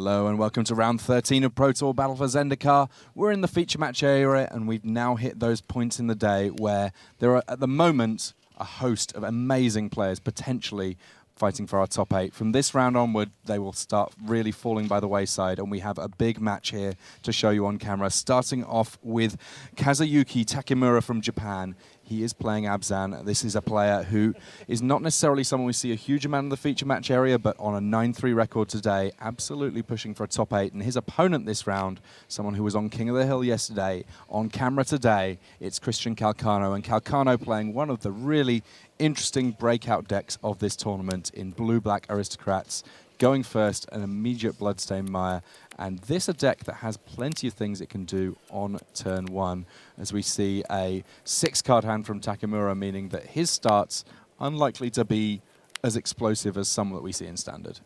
Hello and welcome to round 13 of Pro Tour Battle for Zendikar. We're in the feature match area and we've now hit those points in the day where there are at the moment a host of amazing players potentially fighting for our top 8. From this round onward, they will start really falling by the wayside, and we have a big match here to show you on camera, starting off with Kazuyuki Takimura from Japan. He is playing Abzan. This is a player who is not necessarily someone we see a huge amount in the feature match area, but on a 9-3 record today, absolutely pushing for a top 8. And his opponent this round, someone who was on King of the Hill yesterday, on camera today, it's Calcano. And Calcano playing one of the really interesting breakout decks of this tournament in blue-black Aristocrats, going first an immediate Bloodstained Mire, and this a deck that has plenty of things it can do on turn 1, as we see a 6-card hand from Takimura, meaning that his start's unlikely to be as explosive as some that we see in Standard.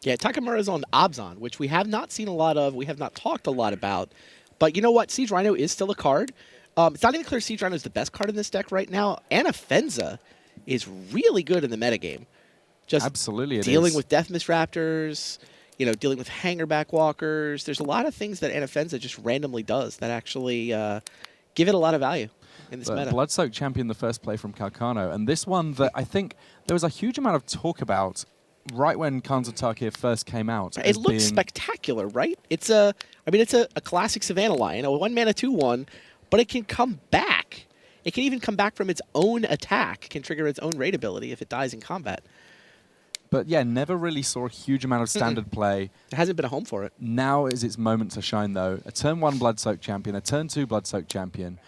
Yeah, Takimura's on Abzan, which we have not seen a lot of, we have not talked a lot about, but you know what, Siege Rhino is still a card. It's not even clear Siege Rhino is the best card in this deck right now. Anafenza is really good in the metagame. Just absolutely dealing with Death Mist Raptors, you know, dealing with Hangerback Walkers. There's a lot of things that Anafenza just randomly does that actually give it a lot of value in this meta. Bloodsoaked Champion, the first play from Calcano, and this one that I think there was a huge amount of talk about right when Kazuyuki first came out. It looks spectacular, right? It's a classic Savannah Lion, a 1-mana 2/1, but it can come back. It can even come back from its own attack, can trigger its own raid ability if it dies in combat. But yeah, never really saw a huge amount of Standard play. There hasn't been a home for it. Now is its moment to shine, though. A turn 1 Bloodsoaked Champion, a turn 2 Bloodsoaked Champion.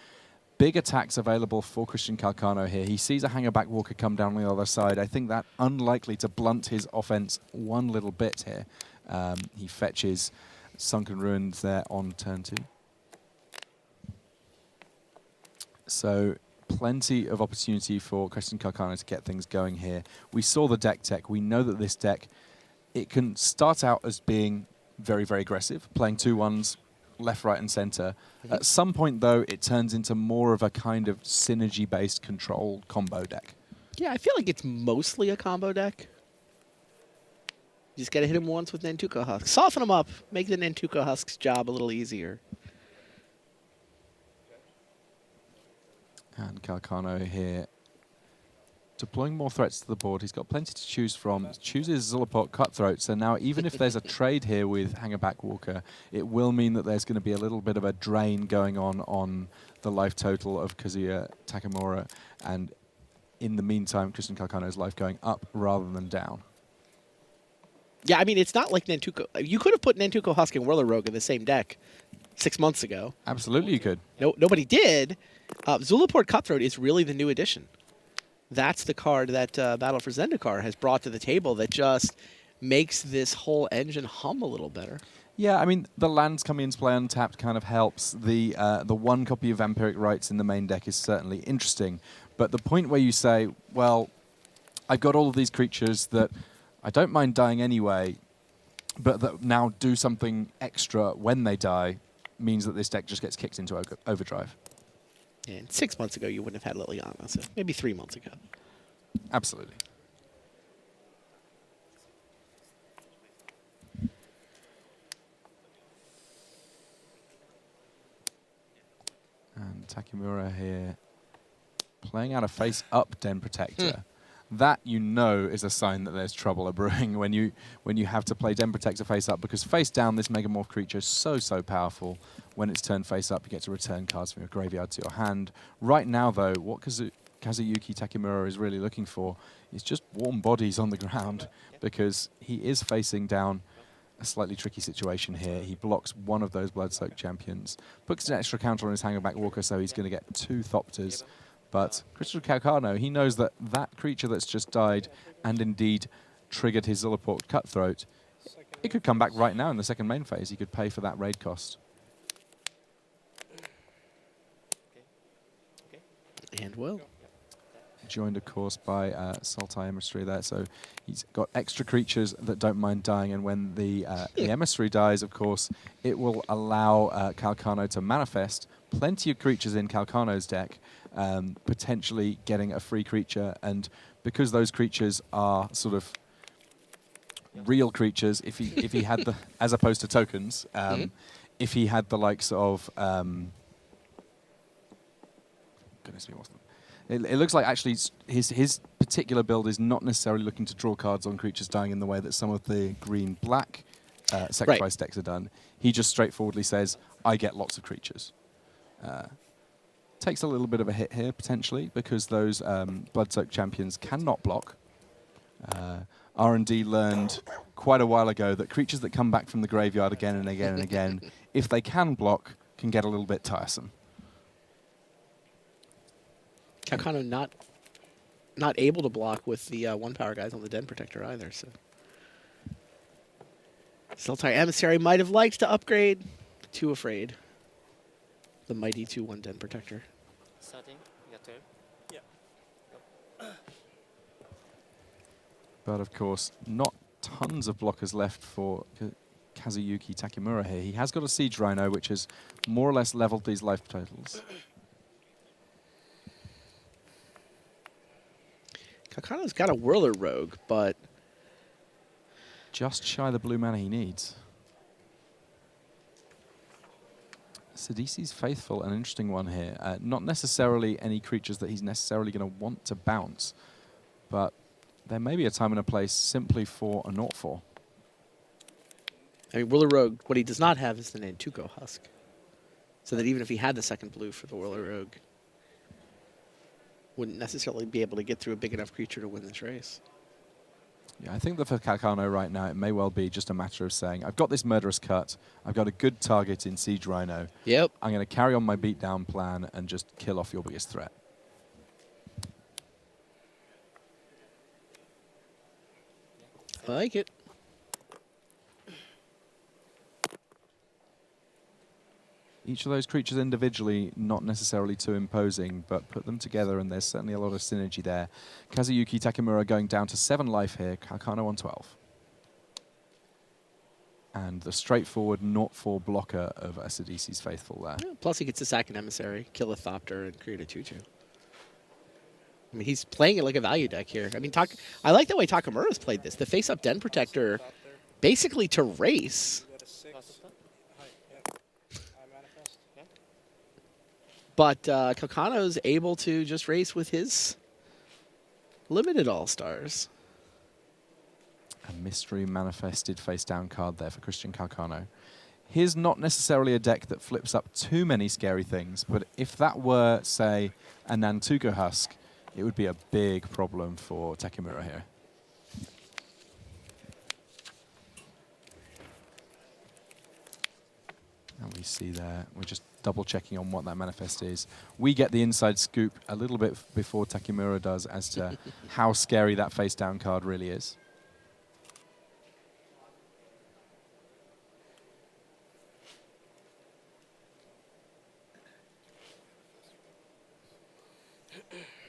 Big attacks available for Calcano here. He sees a Hangerback Walker come down on the other side. I think that unlikely to blunt his offense one little bit here. He fetches Sunken Ruins there on turn 2. So plenty of opportunity for Calcano to get things going here. We saw the deck tech. We know that this deck, it can start out as being very, very aggressive, playing 2/1s left, right, and center. At some point, though, it turns into more of a kind of synergy-based control combo deck. Yeah, I feel like it's mostly a combo deck. You just got to hit him once with Nantuko Husks. Soften him up. Make the Nantuko Husks job a little easier. And Calcano here deploying more threats to the board. He's got plenty to choose from. Chooses Zulaport Cutthroat, so now even if there's a trade here with Hangerback Walker, it will mean that there's going to be a little bit of a drain going on the life total of Kazuyuki Takimura, and in the meantime, Calcano's life going up rather than down. Yeah, I mean, it's not like Nantuko. You could have put Nantuko Husk and Whirler Rogue in the same deck 6 months ago. Absolutely you could. No, nobody did. Zulaport Cutthroat is really the new addition. That's the card that Battle for Zendikar has brought to the table that just makes this whole engine hum a little better. Yeah, I mean, the lands coming into play untapped kind of helps. The 1 copy of Vampiric Rites in the main deck is certainly interesting. But the point where you say, well, I've got all of these creatures that I don't mind dying anyway, but that now do something extra when they die, means that this deck just gets kicked into overdrive. And 6 months ago, you wouldn't have had Liliana, so maybe 3 months ago. Absolutely. And Takimura here playing out a face-up Den Protector. That, you know, is a sign that there's trouble brewing when you have to play Den Protector face-up, because face-down, this Megamorph creature is so powerful. When it's turned face-up, you get to return cards from your graveyard to your hand. Right now, though, what Kazuyuki Takimura is really looking for is just warm bodies on the ground, because he is facing down a slightly tricky situation here. He blocks one of those Bloodsoaked Champions, puts an extra counter on his Hangerback Walker, so he's going to get 2 Thopters. But Calcano, he knows that that creature that's just died and indeed triggered his Zulaport Cutthroat, it could come back right now in the second main phase. He could pay for that raid cost. And will. Joined, of course, by Sultai Emissary there. So he's got extra creatures that don't mind dying. And when the Emissary dies, of course, it will allow Calcano to manifest plenty of creatures in Calcano's deck, potentially getting a free creature. And because those creatures are sort of real creatures, if he had the, as opposed to tokens, if he had the likes of, goodness me, what's the, it looks like actually his particular build is not necessarily looking to draw cards on creatures dying in the way that some of the green-black sacrifice decks are done. He just straightforwardly says, I get lots of creatures. Takes a little bit of a hit here, potentially, because those Bloodsoaked champions cannot block. R&D learned quite a while ago that creatures that come back from the graveyard again and again and again, if they can block, can get a little bit tiresome. Calcano not able to block with the 1-power guys on the Den Protector either. So Sultai Emissary might have liked to upgrade. Too afraid. The mighty 2/1 Den Protector. Starting, you got 2. Yeah. But of course, not tons of blockers left for Kazuyuki Takimura here. He has got a Siege Rhino, which has more or less leveled these life totals. Calcano's got a Whirler Rogue, but Just shy the blue mana he needs. Sidisi's Faithful, an interesting one here. Not necessarily any creatures that he's necessarily going to want to bounce, but there may be a time and a place simply for a 0/4. I mean, Whirler Rogue, what he does not have is the Nantuko Husk. So that even if he had the second blue for the Whirler Rogue, wouldn't necessarily be able to get through a big enough creature to win this race. Yeah, I think that for Calcano right now, it may well be just a matter of saying, I've got this Murderous Cut, I've got a good target in Siege Rhino. Yep. I'm going to carry on my beatdown plan and just kill off your biggest threat. I like it. Each of those creatures individually, not necessarily too imposing, but put them together and there's certainly a lot of synergy there. Kazuyuki Takimura going down to 7 life here, Calcano on 12. And the straightforward 0/4 blocker of Sidisi's Faithful there. Yeah, plus he gets to sack an Emissary, kill a Thopter, and create a 2/2. I mean, he's playing it like a value deck here. I mean, I like the way Takimura's played this. The face-up Den Protector, basically to race. But Calcano's able to just race with his limited All-Stars. A mystery manifested face-down card there for Christian Calcano. Here's not necessarily a deck that flips up too many scary things, but if that were, say, a Nantuko Husk, it would be a big problem for Takimura here. And we see there, we're just double checking on what that manifest is. We get the inside scoop a little bit before Takimura does as to how scary that face down card really is.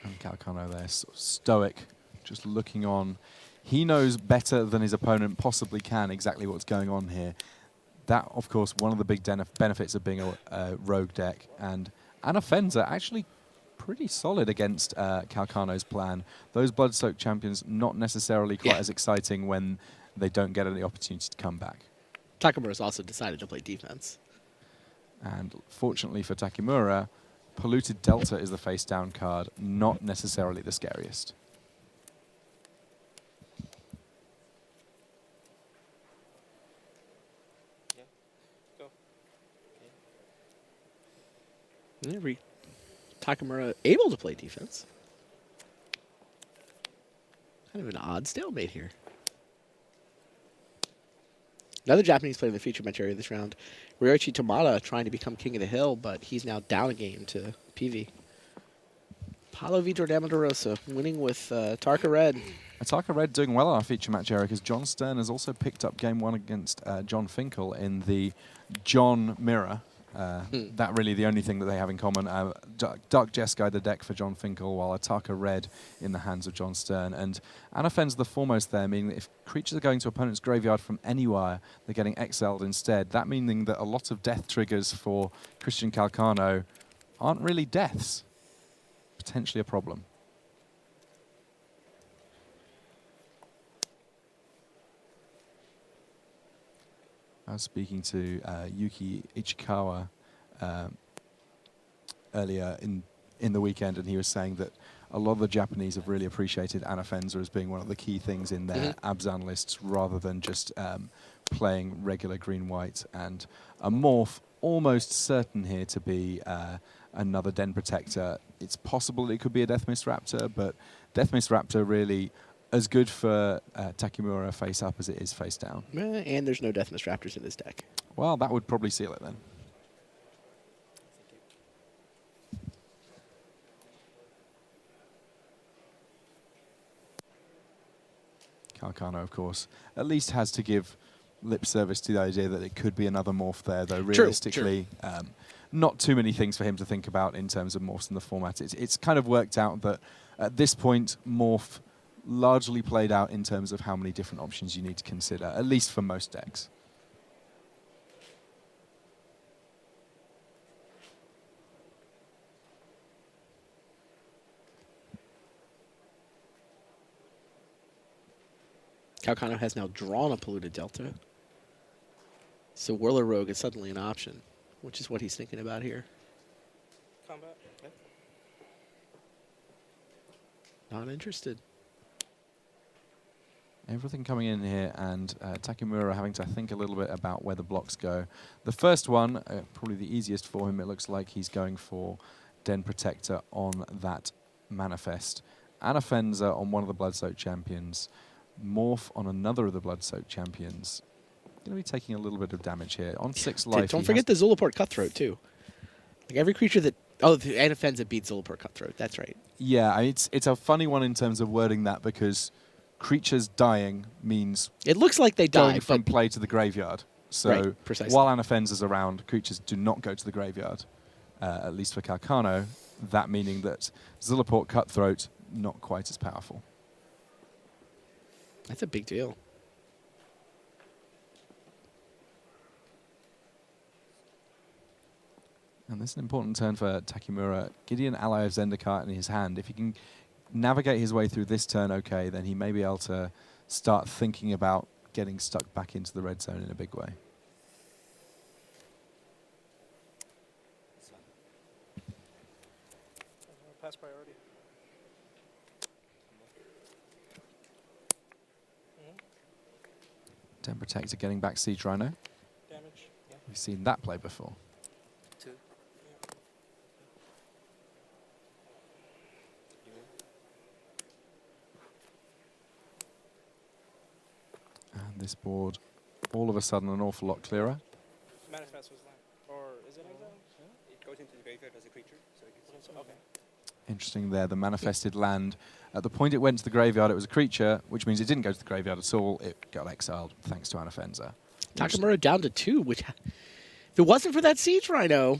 And Calcano there, sort of stoic, just looking on. He knows better than his opponent possibly can exactly what's going on here. That, of course, one of the big benefits of being a rogue deck. And Anafenza actually pretty solid against Calcano's plan. Those Bloodsoaked champions not necessarily quite as exciting when they don't get any opportunity to come back. Takimura's also decided to play defense. And fortunately for Takimura, Polluted Delta is the face-down card, not necessarily the scariest. Takimura able to play defense. Kind of an odd stalemate here. Another Japanese player in the feature match area this round, Ryoichi Tamada, trying to become king of the hill, but he's now down a game to PV. Paulo Vitor D'Amorosa winning with Tarka Red. Tarka Red doing well on our feature match area because John Stern has also picked up game 1 against John Finkel in the John Mirror. That really the only thing that they have in common. Dark Jeskai the deck for John Finkel, while Ataka Red in the hands of John Stern. And Anafen's the foremost there, meaning that if creatures are going to opponent's graveyard from anywhere, they're getting exiled instead. That meaning that a lot of death triggers for Christian Calcano aren't really deaths. Potentially a problem. I was speaking to Yuki Ichikawa earlier in the weekend, and he was saying that a lot of the Japanese have really appreciated Anafenza as being one of the key things in their Abzan lists, rather than just playing regular green-white. And a morph almost certain here to be another Den Protector. It's possible it could be a Deathmist Raptor, but Deathmist Raptor really as good for Takimura face up as it is face down. And there's no Deathmist Raptors in this deck. Well, that would probably seal it then. Calcano, of course, at least has to give lip service to the idea that it could be another morph there, though realistically, not too many things for him to think about in terms of morphs in the format. It's kind of worked out that at this point, morph largely played out in terms of how many different options you need to consider, at least for most decks. Calcano has now drawn a Polluted Delta. So Whirler Rogue is suddenly an option, which is what he's thinking about here. Combat. Yep. Not interested. Everything coming in here, and Takimura having to think a little bit about where the blocks go. The first one, probably the easiest for him, it looks like he's going for Den Protector on that Manifest. Anafenza on one of the Blood-Soaked Champions. Morph on another of the Blood-Soaked Champions. Going to be taking a little bit of damage here. On 6 life. Don't forget the Zulaport Cutthroat, too. Like every creature that... Oh, the Anafenza beats Zulaport Cutthroat. That's right. Yeah, it's a funny one in terms of wording that, because creatures dying means it looks like they going die from play to the graveyard. So right, precisely. While Anafenza's around, creatures do not go to the graveyard, at least for Calcano. That meaning that Zulaport Cutthroat, not quite as powerful. That's a big deal. And this is an important turn for Takimura. Gideon ally of Zendikar in his hand. If he can navigate his way through this turn okay, then he may be able to start thinking about getting stuck back into the red zone in a big way. Pass priority. Den Protector getting back Siege Rhino. Damage. Yeah. We've seen that play before. 2. And this board, all of a sudden, an awful lot clearer. Manifest was land. Or is it exile? It goes into the graveyard as a creature, so it gets Okay. Interesting there, the manifested land. At the point it went to the graveyard, it was a creature, which means it didn't go to the graveyard at all. It got exiled thanks to Anafenza. Takimura down to 2, which, if it wasn't for that Siege Rhino,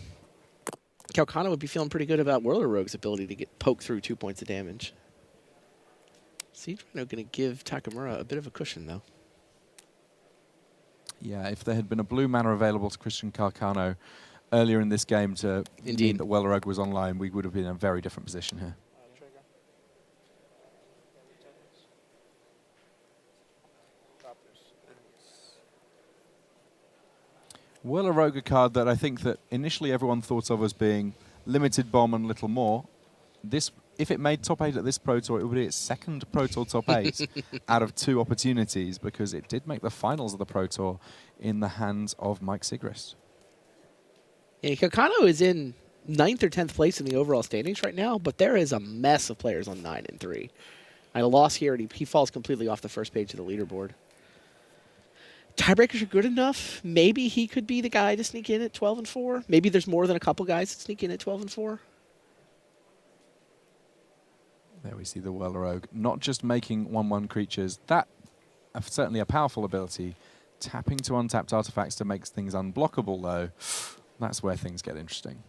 Calcano would be feeling pretty good about Whirler Rogue's ability to get poked through 2 points of damage. Siege Rhino going to give Takimura a bit of a cushion, though. Yeah, if there had been a blue mana available to Christian Calcano earlier in this game to mean that Wellerug was online, we would have been in a very different position here. Trigger. Drop this. Wellerug, a card that I think that initially everyone thought of as being limited bomb and little more. This, if it made top 8 at this Pro Tour, it would be its second Pro Tour top 8 out of 2 opportunities, because it did make the finals of the Pro Tour in the hands of Mike Sigrist. Yeah, Calcano is in 9th or 10th place in the overall standings right now, but there is a mess of players on 9 and 3. I lost here, and he falls completely off the first page of the leaderboard. Tiebreakers are good enough. Maybe he could be the guy to sneak in at 12 and 4. Maybe there's more than a couple guys that sneak in at 12 and 4. There we see the Wellerog not just making 1/1 creatures. That certainly a powerful ability. Tapping to untapped artifacts to make things unblockable, though. That's where things get interesting.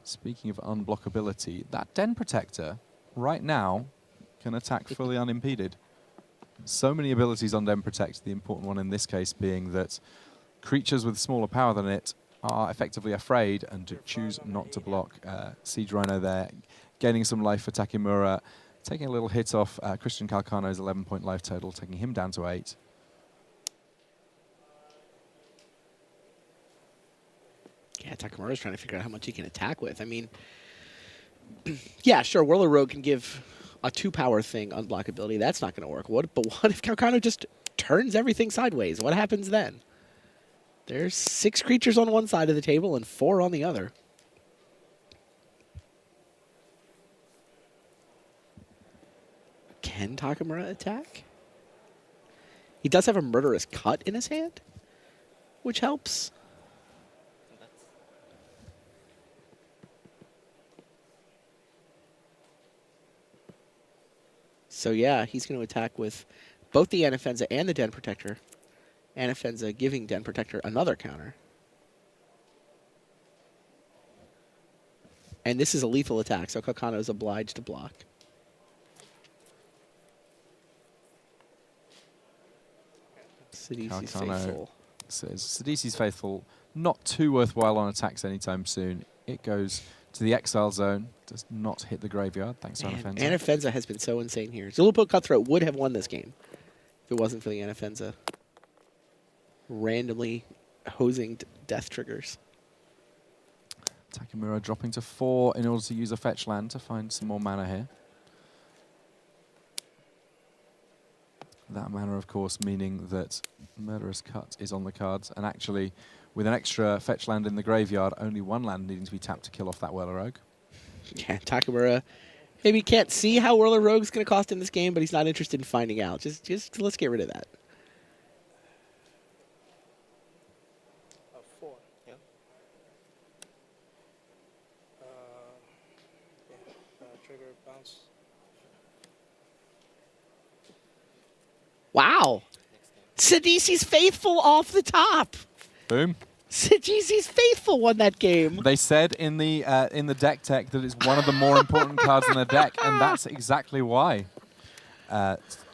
Speaking of unblockability, that Den Protector right now can attack fully unimpeded. So many abilities on Den Protect, the important one in this case being that creatures with smaller power than it are effectively afraid and to choose not to block. Siege Rhino there, gaining some life for Takimura. taking a little hit off Christian Calcano's 11-point life total, taking him down to 8. Yeah, Takimura's trying to figure out how much he can attack with. I mean, yeah, sure, Whirler Rogue can give a 2-power thing unblockability. That's not going to work. But what if Calcano just turns everything sideways? What happens then? There's 6 creatures on one side of the table and 4 on the other. Can Takimura attack? He does have a Murderous Cut in his hand, which helps. So yeah, he's going to attack with both the Anafenza and the Den Protector. Anafenza giving Den Protector another counter. And this is a lethal attack, so Calcano is obliged to block. Sidisi's Faithful. Says Sidisi's Faithful, not too worthwhile on attacks anytime soon. It goes to the Exile Zone, does not hit the graveyard, thanks to Anafenza. Anafenza has been so insane here. Zulaput Cutthroat would have won this game if it wasn't for the Anafenza randomly hosing death triggers. Takimura dropping to 4 in order to use a fetch land to find some more mana here. That mana, of course, meaning that Murderous Cut is on the cards, and actually, with an extra fetch land in the graveyard, only 1 land needing to be tapped to kill off that Whirler Rogue. Yeah, Takimura maybe can't see how Whirler Rogue's going to cost him this game, but he's not interested in finding out. Just let's get rid of that. 4. Yeah. Trigger, bounce. Wow. Sidisi's Faithful off the top. Boom. Sidisi's Faithful won that game. They said in the deck tech that it's one of the more important cards in the deck, and that's exactly why.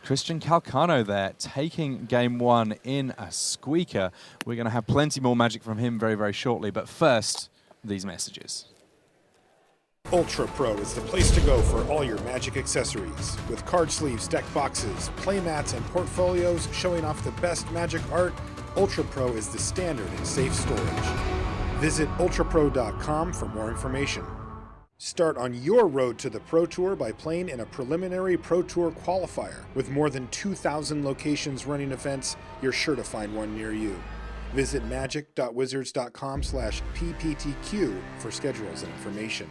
Christian Calcano there, taking game 1 in a squeaker. We're going to have plenty more magic from him very, very shortly, but first, these messages. Ultra Pro is the place to go for all your Magic accessories. With card sleeves, deck boxes, play mats, and portfolios showing off the best Magic art, Ultra Pro is the standard in safe storage. Visit ultrapro.com for more information. Start on your road to the Pro Tour by playing in a preliminary Pro Tour qualifier. With more than 2,000 locations running events, you're sure to find one near you. Visit magic.wizards.com/pptq for schedules and information.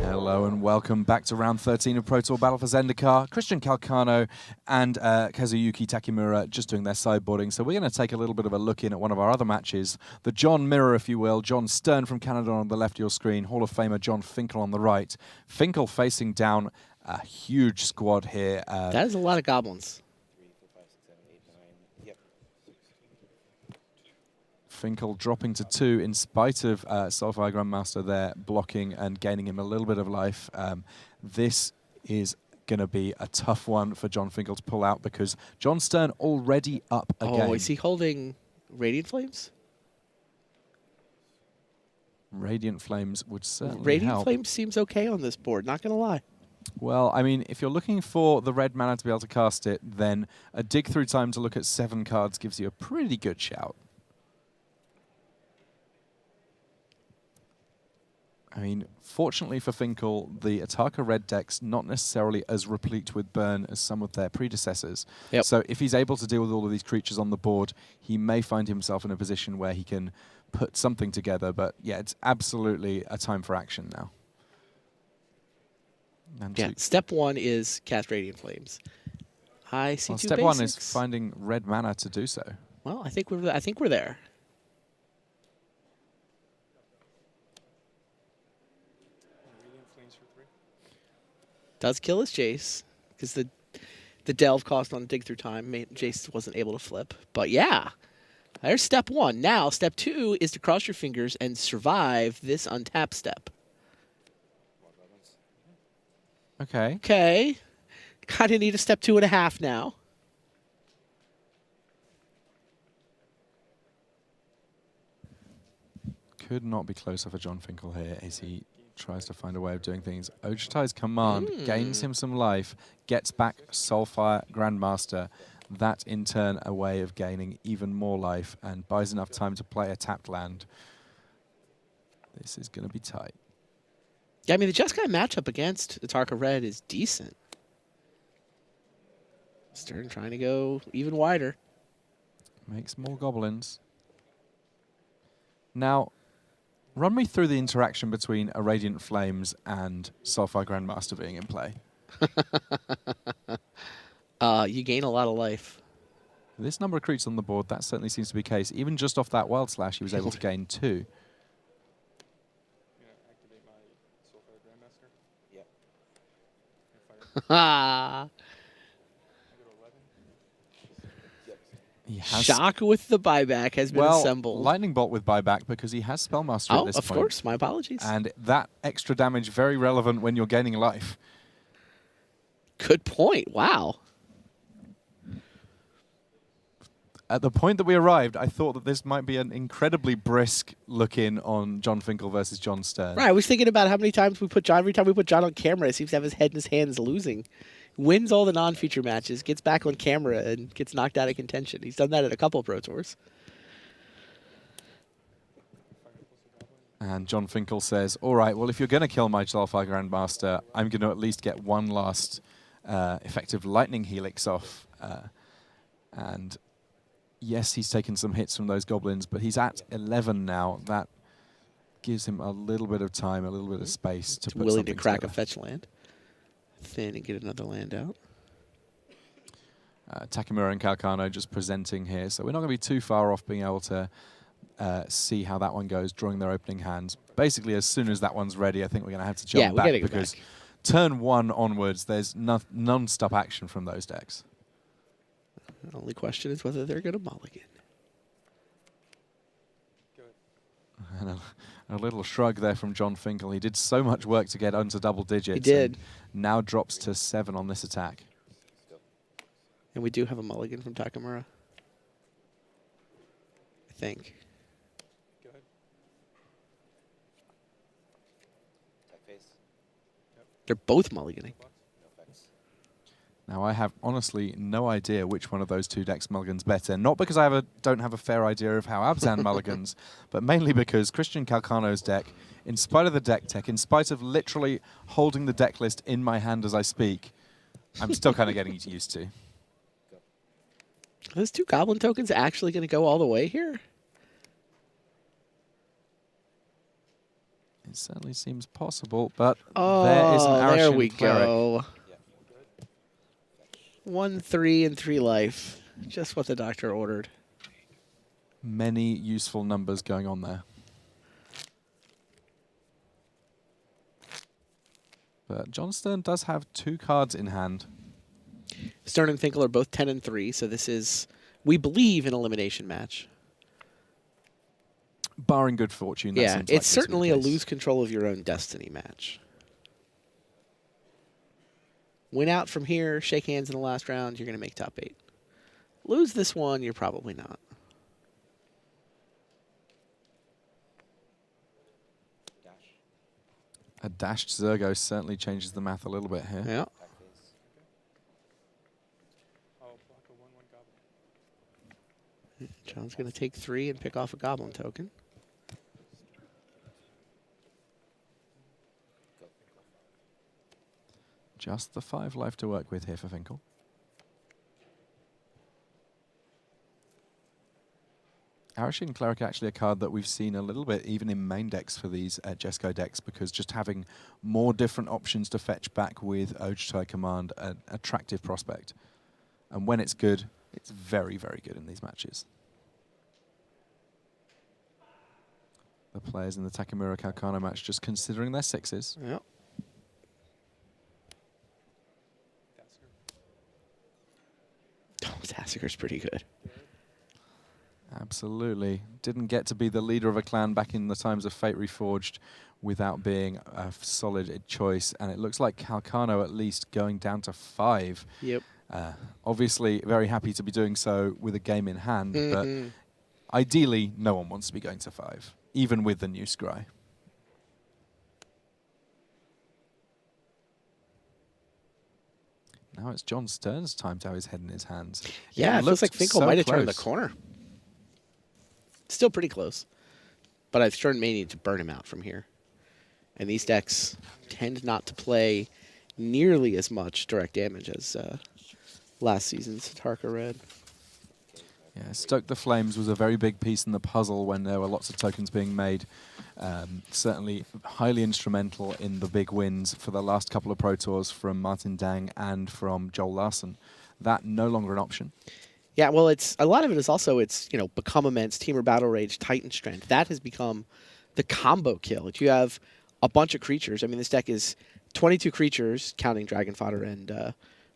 Hello and welcome back to round 13 of Pro Tour Battle for Zendikar. Christian Calcano and Kazuyuki Takimura just doing their sideboarding. So we're going to take a little bit of a look in at one of our other matches. The John Mirror, if you will. John Stern from Canada on the left of your screen. Hall of Famer John Finkel on the right. Finkel facing down a huge squad here. That is a lot of goblins. Finkel dropping to 2 in spite of Soulfire Grandmaster there blocking and gaining him a little bit of life. This is going to be a tough one for John Finkel to pull out because John Stern already up again. Oh, is he holding Radiant Flames? Radiant Flames would certainly Radiant help. Flames seems okay on this board, not going to lie. Well, I mean, if you're looking for the red mana to be able to cast it, then a dig through time to look at 7 cards gives you a pretty good shout. I mean, fortunately for Finkel, the Ataka red deck's not necessarily as replete with burn as some of their predecessors. Yep. So if he's able to deal with all of these creatures on the board, he may find himself in a position where he can put something together. But yeah, it's absolutely a time for action now. And Yeah, step 1 is cast Radiant Flames. I see 2 step 1 is basics. finding red mana to do so. Well, I think we're there. Radiant Flames for 3. Does kill his Jace because the delve cost on dig through time made Jace wasn't able to flip. But yeah, there's step 1. Now step 2 is to cross your fingers and survive this untap step. Okay. Okay, kind of need a step 2.5 now. Could not be closer for John Finkel here as he Tries to find a way of doing things. Ojutai's command gains him some life, gets back Soulfire Grandmaster. That, in turn, a way of gaining even more life and buys enough time to play a tapped land. This is going to be tight. Yeah, I mean, the Jeskai matchup against Atarka Red is decent. Stern trying to go even wider. Makes more goblins. Now, run me through the interaction between a Radiant Flames and Soulfire Grandmaster being in play. You gain a lot of life. This number of creatures on the board, that certainly seems to be the case. Even just off that Wild Slash, he was able to gain 2. I'm gonna activate my Soulfire Grandmaster. Yeah. Ah. I go to 11. Yep. He has Shock with the buyback has been assembled. Lightning Bolt with buyback because he has Spellmaster at this of point. course. My apologies. And that extra damage, very relevant when you're gaining life. Good point. Wow. At the point that we arrived, I thought that this might be an incredibly brisk look-in on John Finkel versus John Stern. Right. I was thinking about how many times we put John. Every time we put John on camera, he seems to have his head in his hands losing. Wins all the non-feature matches, gets back on camera, and gets knocked out of contention. He's done that at a couple of Pro Tours. And John Finkel says, all right, well, if you're going to kill my Soulfire Grandmaster, I'm going to at least get one last effective Lightning Helix off. And yes, he's taken some hits from those goblins, but he's at 11 now. That gives him a little bit of time, a little bit of space to put Willing something to crack together. a fetch land. Thin and get another land out. Takimura and Calcano just presenting here, so we're not going to be too far off being able to see how that one goes, drawing their opening hands. Basically, as soon as that one's ready, I think we're going to have to jump back because turn 1 onwards, there's non-stop action from those decks. The only question is whether they're going to mulligan. And a little shrug there from John Finkel. He did so much work to get onto double digits. He did. And now drops to 7 on this attack. And we do have a mulligan from Takimura. I think. Go ahead. Attack phase. They're both mulliganing. No effects. Now, I have honestly no idea which one of those two decks mulligans better. Not because I don't have a fair idea of how Abzan mulligans, but mainly because Christian Calcano's deck, in spite of the deck tech, in spite of literally holding the deck list in my hand as I speak, I'm still kind of getting used to. Are those 2 goblin tokens actually going to go all the way here? It certainly seems possible, but there is an Arishan there we cleric. go. 1, 3, and 3 life. Just what the doctor ordered. Many useful numbers going on there. But John Stern does have 2 cards in hand. Stern and Finkel are both 10 and 3, so this is, we believe, an elimination match. Barring good fortune. That Yeah, seems like it's to be the certainly a case. lose control of your own destiny match. Win out from here, shake hands in the last round, you're going to make top 8. Lose this one, you're probably not. Dash. A dashed Zergo certainly changes the math a little bit here. Yeah. Attack phase. I'll block a 1/1 goblin. John's going to take 3 and pick off a goblin token. Go. Just the 5 life to work with here for Finkel. Arishin Cleric actually a card that we've seen a little bit even in main decks for these Jesco decks, because just having more different options to fetch back with Ojutai Command, an attractive prospect. And when it's good, it's very, very good in these matches. The players in the Takimura Calcano match just considering their 6s. Yeah. Oh, Tassiger's pretty good. Absolutely. Didn't get to be the leader of a clan back in the times of Fate Reforged without being a solid choice. And it looks like Calcano at least going down to 5. Yep. Obviously, very happy to be doing so with a game in hand. But ideally, no one wants to be going to 5, even with the new scry. Now it's John Stern's time to have his head in his hands. Yeah, it feels like Finkel so might have turned the close. corner. Still pretty close. But Stern may need to burn him out from here. And these decks tend not to play nearly as much direct damage as last season's Tatarka Red. Yeah, Stoke the Flames was a very big piece in the puzzle when there were lots of tokens being made. Certainly highly instrumental in the big wins for the last couple of Pro Tours from Martin Dang and from Joel Larson. That no longer an option. Yeah, well, it's a lot of it is also Become Immense, Teamer Battle Rage, Titan Strength. That has become the combo kill. You have a bunch of creatures. I mean, this deck is 22 creatures, counting Dragon Fodder and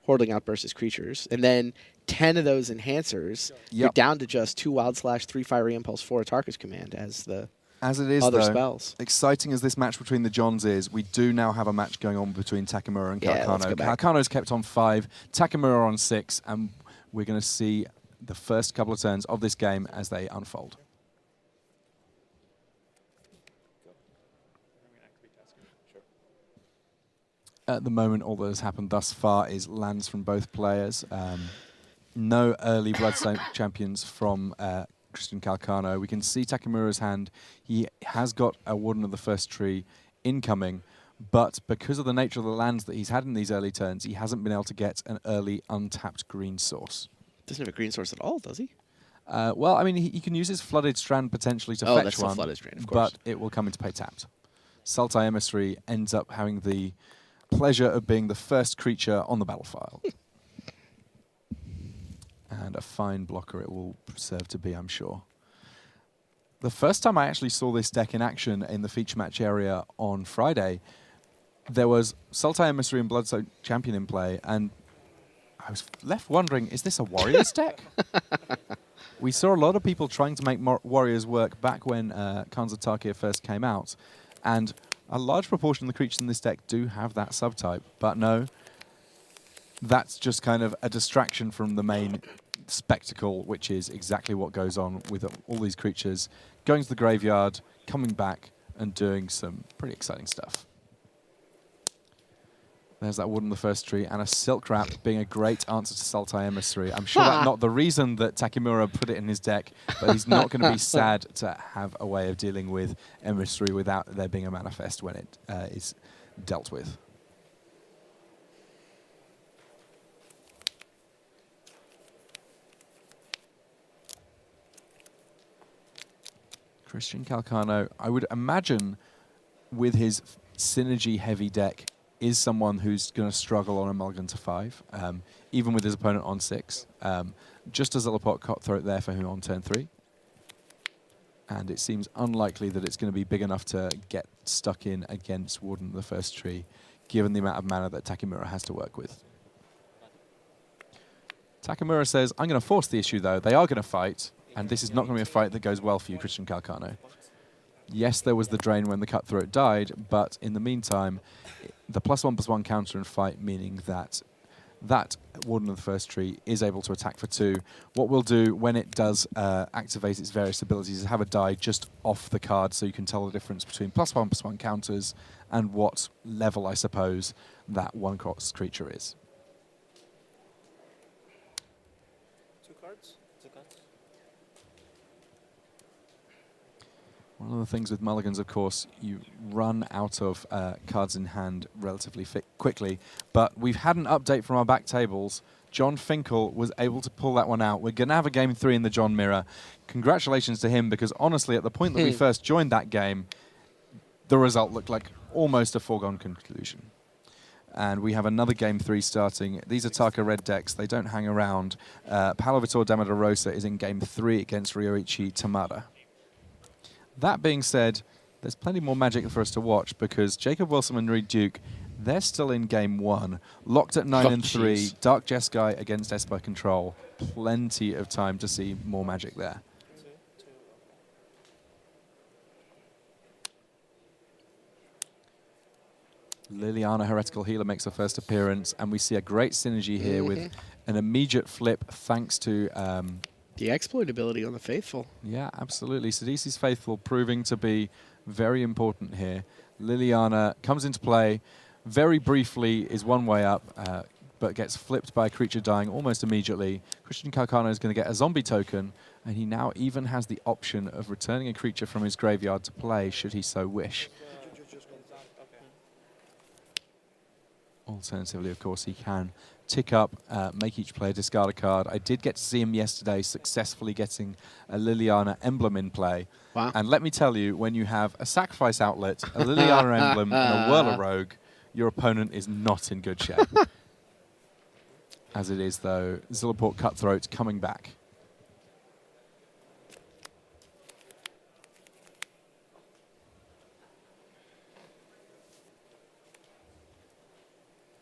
Hordeling Outburst as creatures, and then 10 of those enhancers. You're down to just 2 Wild Slash, 3 Fiery Impulse, 4 Atarka's Command as it is, other though, spells. Exciting as this match between the Johns is, we do now have a match going on between Takimura and Yeah, let's Calcano. go back. Calcano's kept on 5, Takimura on 6, and we're going to see the first couple of turns of this game as they unfold. I'm going to activate Tasker. Sure. At the moment, all that has happened thus far is lands from both players. No early Bloodstone champions from Christian Calcano. We can see Takimura's hand. He has got a Warden of the First Tree incoming, but because of the nature of the lands that he's had in these early turns, he hasn't been able to get an early untapped green source. Doesn't have a green source at all, does he? Well, I mean, he can use his Flooded Strand potentially to Oh, fetch that's the one, Flooded Strand, of course. but it will come into play tapped. Sultai Emissary ends up having the pleasure of being the first creature on the battle file. And a fine blocker it will serve to be, I'm sure. The first time I actually saw this deck in action in the feature match area on Friday, there was Sultai Emissary and Bloodstone Champion in play, and I was left wondering, is this a Warriors deck? We saw a lot of people trying to make Warriors work back when Kanzatakir first came out, and a large proportion of the creatures in this deck do have that subtype, but no, that's just kind of a distraction from the main spectacle, which is exactly what goes on with all these creatures going to the graveyard, coming back, and doing some pretty exciting stuff. There's that Warden of the First Tree, and a Silk Wrap being a great answer to Sultai Emissary. I'm sure that's not the reason that Takimura put it in his deck, but he's not going to be sad to have a way of dealing with Emissary without there being a manifest when it is dealt with. Christian Calcano, I would imagine with his synergy-heavy deck, is someone who's going to struggle on a mulligan to 5, even with his opponent on 6. Just a Zillipot Cutthroat there for him on turn 3. And it seems unlikely that it's going to be big enough to get stuck in against Warden of the First Tree, given the amount of mana that Takimura has to work with. Takimura says, I'm going to force the issue, though. They are going to fight, and this is not going to be a fight that goes well for you, Christian Calcano. Yes, there was the drain when the Cutthroat died, but in the meantime, the +1/+1 counter and fight, meaning that that Warden of the First Tree is able to attack for 2. What we'll do when it does activate its various abilities is have a die just off the card so you can tell the difference between +1/+1 counters and what level, I suppose, that one-cost creature is. 2 cards? 2 cards? One of the things with mulligans, of course, you run out of cards in hand relatively quickly, but we've had an update from our back tables. John Finkel was able to pull that one out. We're going to have a game 3 in the John Mirror. Congratulations to him, because honestly, at the point that we first joined that game, the result looked like almost a foregone conclusion. And we have another game 3 starting. These are Taka Red decks. They don't hang around. Palavitor Damadorosa is in game 3 against Ryoichi Tamada. That being said, there's plenty more Magic for us to watch, because Jacob Wilson and Reed Duke, they're still in game 1, locked at 9 and 3. Jeez. Dark Jeskai against Esper Control. Plenty of time to see more Magic there. 2, 2. Liliana Heretical Healer makes her first appearance, and we see a great synergy here with an immediate flip thanks to... The exploitability on the Faithful. yeah, absolutely. Sidisi's Faithful proving to be very important here. Liliana comes into play, very briefly is one way up, but gets flipped by a creature dying almost immediately. Christian Calcano is going to get a zombie token, and he now even has the option of returning a creature from his graveyard to play, should he so wish. Alternatively, of course, he can tick up, make each player discard a card. I did get to see him yesterday successfully getting a Liliana emblem in play. Wow. And let me tell you, when you have a sacrifice outlet, a Liliana emblem, and a Whirler Rogue, your opponent is not in good shape. As it is, though, Zilliport Cutthroat coming back.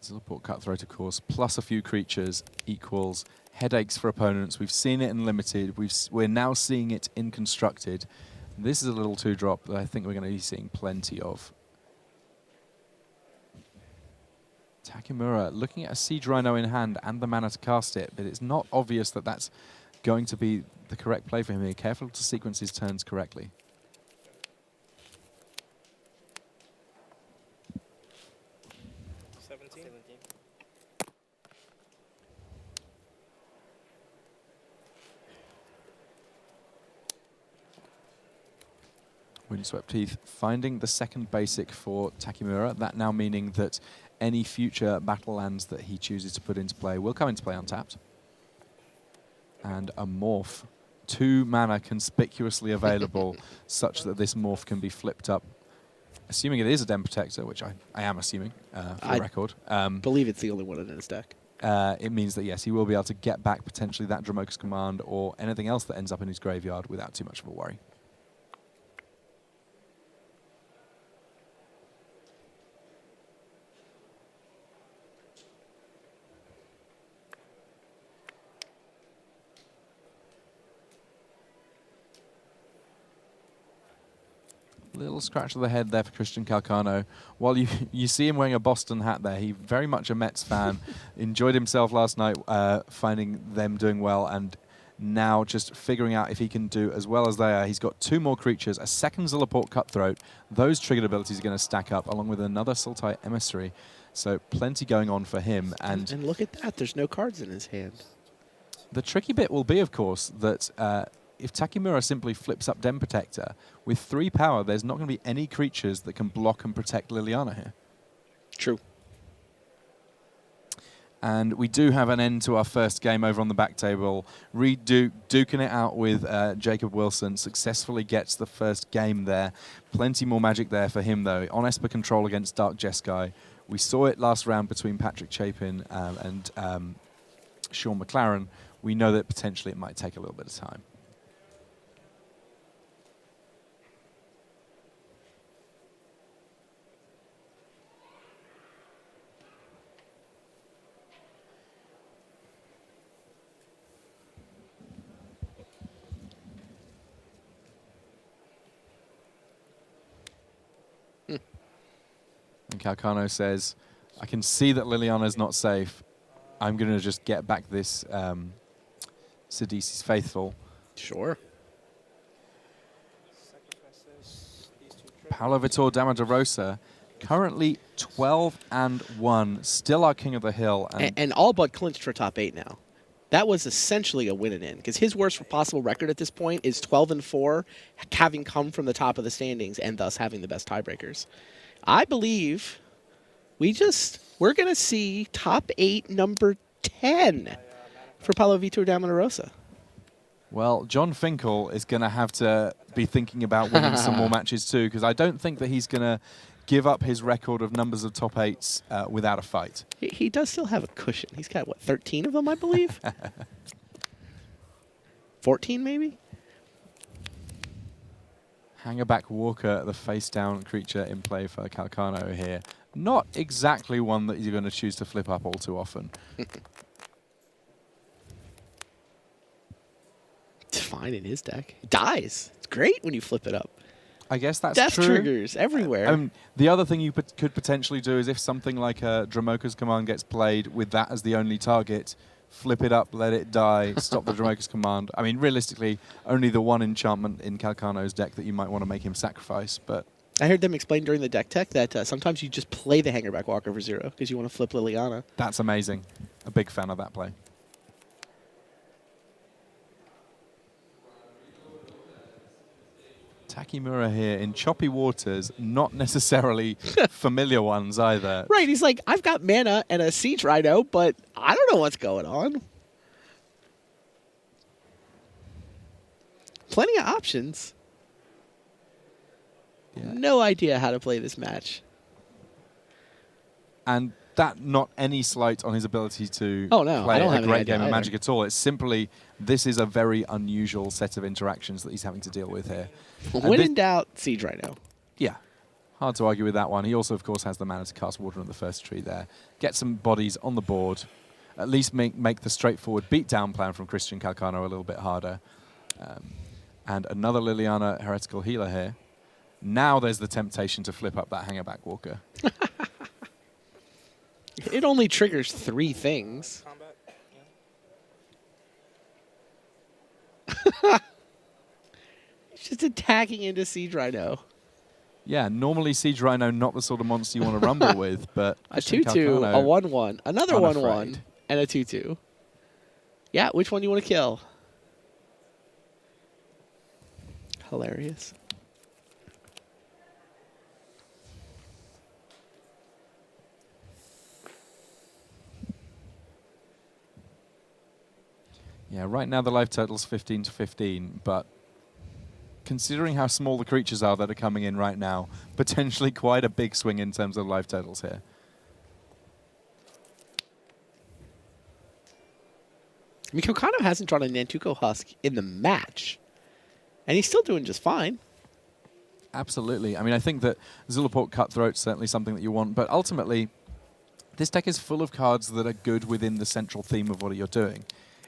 Zilliport Cutthroat, of course, plus a few creatures equals headaches for opponents. We've seen it in Limited. We're now seeing it in Constructed. This is a little 2-drop that I think we're going to be seeing plenty of. Takimura looking at a Siege Rhino in hand and the mana to cast it, but it's not obvious that that's going to be the correct play for him here. Careful to sequence his turns correctly. Windswept Heath finding the second basic for Takimura. That now meaning that any future battle lands that he chooses to put into play will come into play untapped. And a morph. 2 mana conspicuously available such that this morph can be flipped up. Assuming it is a Den Protector, which I am assuming for the record. Believe it's the only one in his deck. It means that, yes, he will be able to get back potentially that Dramoka's Command or anything else that ends up in his graveyard without too much of a worry. Little scratch of the head there for Christian Calcano. While you see him wearing a Boston hat there, he very much a Mets fan. Enjoyed himself last night, finding them doing well, and now just figuring out if he can do as well as they are. He's got 2 more creatures, a second Zilliport Cutthroat. Those triggered abilities are going to stack up, along with another Sultai Emissary. So plenty going on for him. And look at that, there's no cards in his hand. The tricky bit will be, of course, that if Takimura simply flips up Den Protector, with 3 power, there's not going to be any creatures that can block and protect Liliana here. True. And we do have an end to our first game over on the back table. Reed duking it out with Jacob Wilson. Successfully gets the first game there. Plenty more magic there for him, though. On Esper control against Dark Jeskai. We saw it last round between Patrick Chapin and Sean McLaren. We know that potentially it might take a little bit of time. And Calcano says, I can see that Liliana's not safe. I'm going to just get back this Sidisi's Faithful. Sure. Paulo Vitor Dama de Rosa, currently 12-1, still our king of the hill. And all but clinched for top 8 now. That was essentially a win and in, because his worst possible record at this point is 12-4, having come from the top of the standings and thus having the best tiebreakers. I believe we're going to see top 8 number 10 for Paulo Vitor Dama de Rosa. Well, John Finkel is going to have to be thinking about winning some more matches too, because I don't think that he's going to give up his record of numbers of top 8s without a fight. He does still have a cushion. He's got, what, 13 of them, I believe? 14, maybe? Hangerback Walker, the face-down creature in play for Calcano here. Not exactly one that you're going to choose to flip up all too often. It's fine in his deck. It dies. It's great when you flip it up. I guess that's Death true. triggers everywhere. The other thing you could potentially do is if something like a Dramoka's Command gets played with that as the only target, flip it up, let it die, stop the Dramoka's Command. I mean, realistically, only the one enchantment in Calcano's deck that you might want to make him sacrifice, but I heard them explain during the deck tech that sometimes you just play the Hangerback Walker for 0 because you want to flip Liliana. That's amazing. A big fan of that play. Takimura here in choppy waters, not necessarily familiar ones either. Right, he's like, I've got mana and a Siege Rhino, but I don't know what's going on. Plenty of options. Yeah. No idea how to play this match. And that not any slight on his ability to Oh, no, I play don't a have any great idea game of either. Magic at all. It's simply, this is a very unusual set of interactions that he's having to deal with here. And When this- in doubt, Siege Rhino. Yeah, hard to argue with that one. He also, of course, has the mana to cast Water on the first tree there. Get some bodies on the board. At least make the straightforward beatdown plan from Christian Calcano a little bit harder. And another Liliana Heretical Healer here. Now there's the temptation to flip up that Hangerback Walker. It only triggers 3 things. Combat. Yeah. It's just attacking into Siege Rhino. Yeah, normally Siege Rhino not the sort of monster you want to rumble with, but A Christian 2/2, Calcano, a 1/1, another 1/1, unafraid. and a 2/2. Yeah, which one do you want to kill? Hilarious. Yeah, right now the life total's 15 to 15, but considering how small the creatures are that are coming in right now, potentially quite a big swing in terms of life totals here. I mean, Calcano hasn't drawn a Nantuko Husk in the match, and he's still doing just fine. Absolutely. I mean, I think that Zulaport Cutthroat's certainly something that you want, but ultimately, this deck is full of cards that are good within the central theme of what you're doing.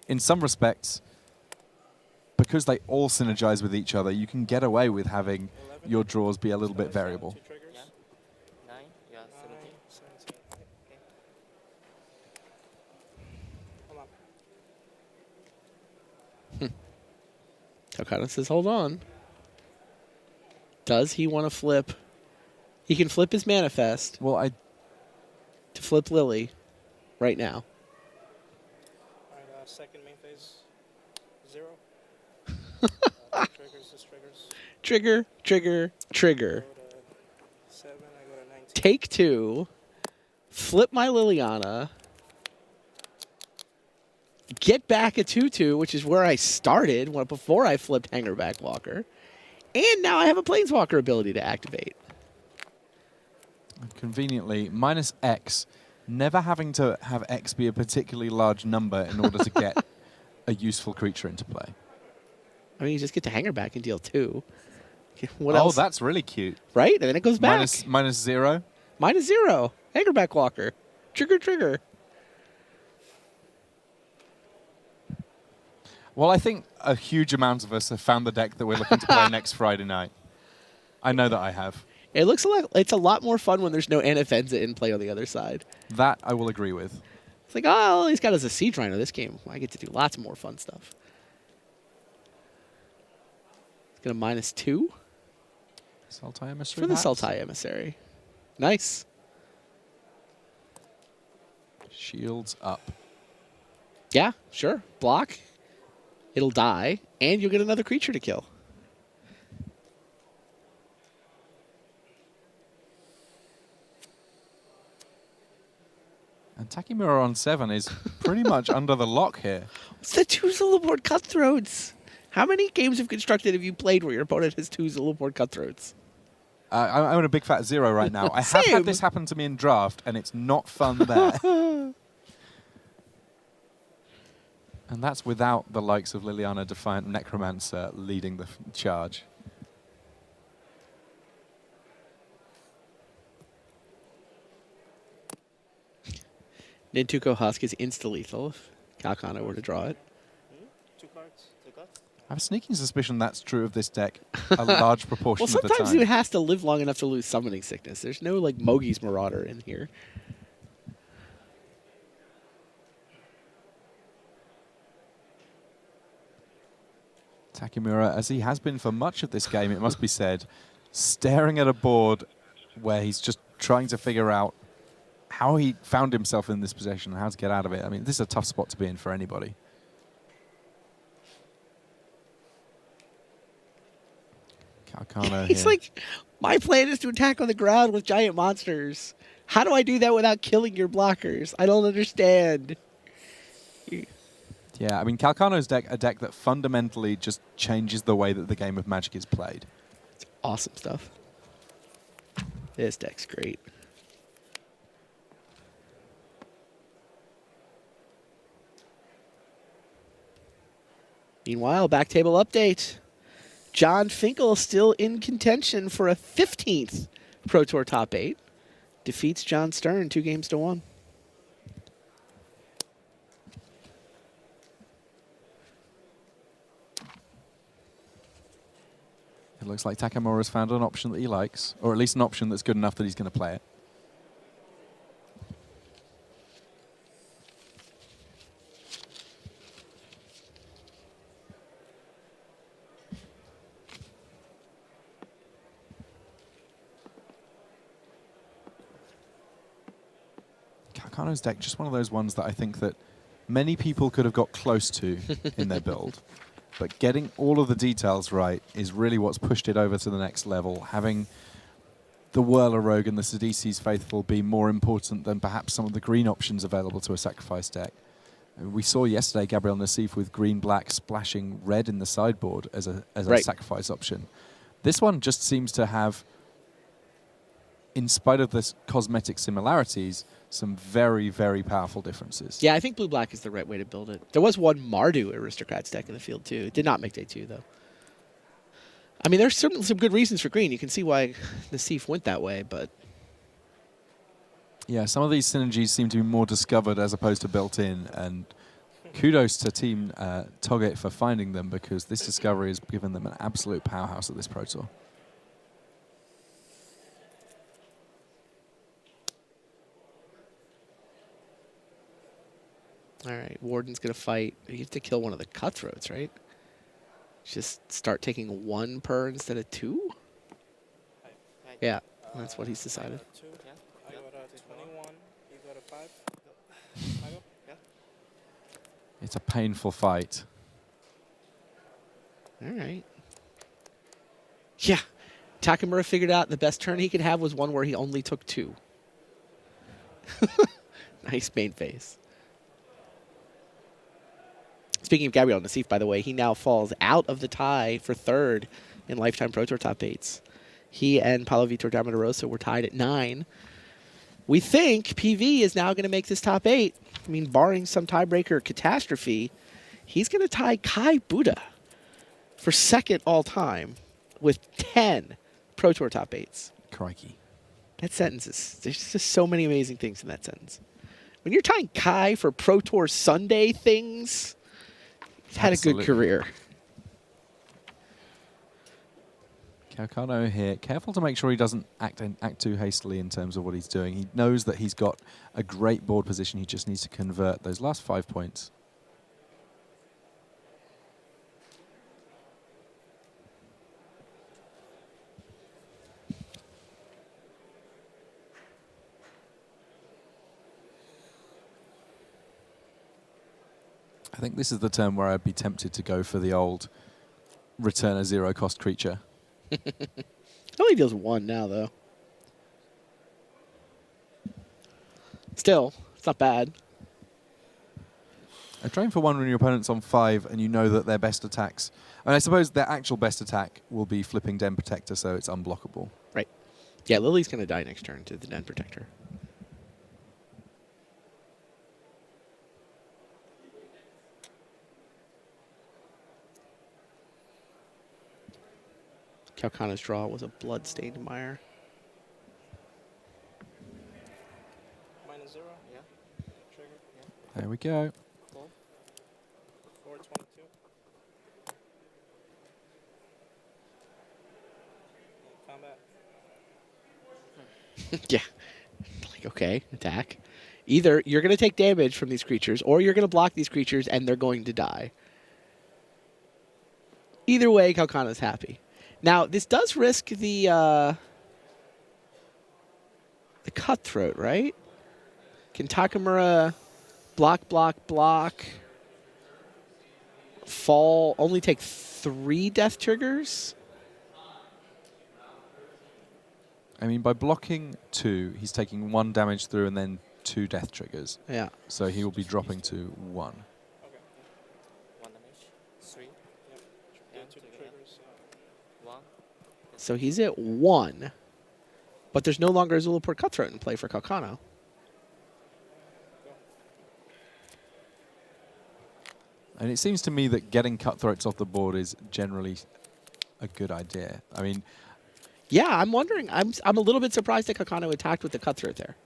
In some respects, because they all synergize with each other, you can get away with having 11. your draws be a little bit variable. 2 triggers. Yeah. 9, yeah, 17. 17. Hold on. Calcano says, hold on. Does he want to flip? He can flip his Manifest Well, I to flip Lily right now. Alright, second main phase. 0. Triggers, this triggers. Trigger, trigger, trigger. Go to 7, I go to 19. Take 2. Flip my Liliana. Get back a 2/2, which is where I started before I flipped Hangerback Walker. And now I have a Planeswalker ability to activate. conveniently minus X, never having to have X be a particularly large number in order to get a useful creature into play. I mean, you just get to Hangerback and deal 2. What Oh, else? that's really cute. Right? And then it goes back. Minus 0. Minus 0. Hangerback Walker. Trigger, trigger. Well, I think a huge amount of us have found the deck that we're looking to play next Friday night. I know that I have. It looks like it's a lot more fun when there's no Anafenza in play on the other side. That I will agree with. It's like, oh, all he's got is a Siege Rhino this game. I get to do lots more fun stuff. It's going to minus 2 Sultai Emissary, for the perhaps? Sultai Emissary. Nice. Shields up. Yeah, sure. Block. It'll die, and you'll get another creature to kill. And Takimura on 7 is pretty much under the lock here. It's the 2 Zulaport Cutthroats. How many games of Constructed have you played where your opponent has 2 Zulaport Cutthroats? I'm in a big fat 0 right now. I have Same. had this happen to me in draft, and it's not fun there. And that's without the likes of Liliana Defiant Necromancer leading the charge. Nantuko Husk is insta-lethal if Calcano were to draw it. 2 cards. 2 cards? I have a sneaking suspicion that's true of this deck a large proportion Well, of the sometimes time. it has to live long enough to lose Summoning Sickness. There's no, like, Mogi's Marauder in here. Takimura, as he has been for much of this game, it must be said, staring at a board where he's just trying to figure out how he found himself in this position and how to get out of it. I mean, this is a tough spot to be in for anybody. Calcano He's here. like, my plan is to attack on the ground with giant monsters. How do I do that without killing your blockers? I don't understand. Yeah, I mean, Calcano's deck, a deck that fundamentally just changes the way that the game of Magic is played. It's awesome stuff. This deck's great. Meanwhile, back table update. John Finkel still in contention for a 15th Pro Tour Top 8. Defeats John Stern 2-1. It looks like Takimura's found an option that he likes, or at least an option that's good enough that he's going to play it. Calcano's deck, just one of those ones that I think that many people could have got close to in their build. But getting all of the details right is really what's pushed it over to the next level. Having the Whirler Rogue and the Sidisi's Faithful be more important than perhaps some of the green options available to a sacrifice deck. We saw yesterday Gabriel Nassif with green-black splashing red in the sideboard as a Right. sacrifice option. This one just seems to have, in spite of the cosmetic similarities, some very, very powerful differences. Yeah, I think blue-black is the right way to build it. There was one Mardu Aristocrats deck in the field, too. It did not make day 2, though. I mean, there's certainly some good reasons for green. You can see why Nassif went that way, but... Yeah, some of these synergies seem to be more discovered as opposed to built in, and kudos to Team Toggett for finding them, because this discovery has given them an absolute powerhouse at this Pro Tour. All right, Warden's going to fight. You have to kill one of the cutthroats, right? Just start taking 1 per instead of 2? Yeah, that's what he's decided. 2. I got a 21. You got a 5. I go. Yeah. It's a painful fight. All right. Yeah. Takimura figured out the best turn he could have was one where he only took 2. Nice main phase. Speaking of Gabriel Nassif, by the way, he now falls out of the tie for 3rd in Lifetime Pro Tour Top 8s. He and Paulo Vitor Damarosa were tied at 9. We think PV is now going to make this Top 8. I mean, barring some tiebreaker catastrophe, he's going to tie Kai Buddha for 2nd all-time with 10 Pro Tour Top 8s. Crikey. That sentence is... There's just so many amazing things in that sentence. When you're tying Kai for Pro Tour Sunday things... He's had Absolutely. a good career. Calcano here, careful to make sure he doesn't act too hastily in terms of what he's doing. He knows that he's got a great board position. He just needs to convert those last 5 points. I think this is the turn where I'd be tempted to go for the old return a 0-cost creature. Only deals 1 now, though. Still, it's not bad. A drain for 1 when your opponent's on 5 and you know that their best attacks... I mean, I suppose their actual best attack will be flipping Den Protector, so it's unblockable. Right. Yeah, Lily's going to die next turn to the Den Protector. Calcano's draw was a blood-stained mire. -0. Yeah. Trigger. There we go. 422. Combat. Yeah. Like, okay, attack. Either you're going to take damage from these creatures, or you're going to block these creatures and they're going to die. Either way, Calcano's happy. Now, this does risk the cutthroat, right? Can Takimura block, fall, only take 3 death triggers? I mean, by blocking 2, he's taking 1 damage through and then 2 death triggers. Yeah. So he will be dropping to 1. 1 damage. 3. Yeah, And 2 again. triggers. 1. So he's at 1. But there's no longer a Zulaport Cutthroat in play for Calcano. And it seems to me that getting cutthroats off the board is generally a good idea. I mean, Yeah, I'm wondering. I'm a little bit surprised that Calcano attacked with the Cutthroat there.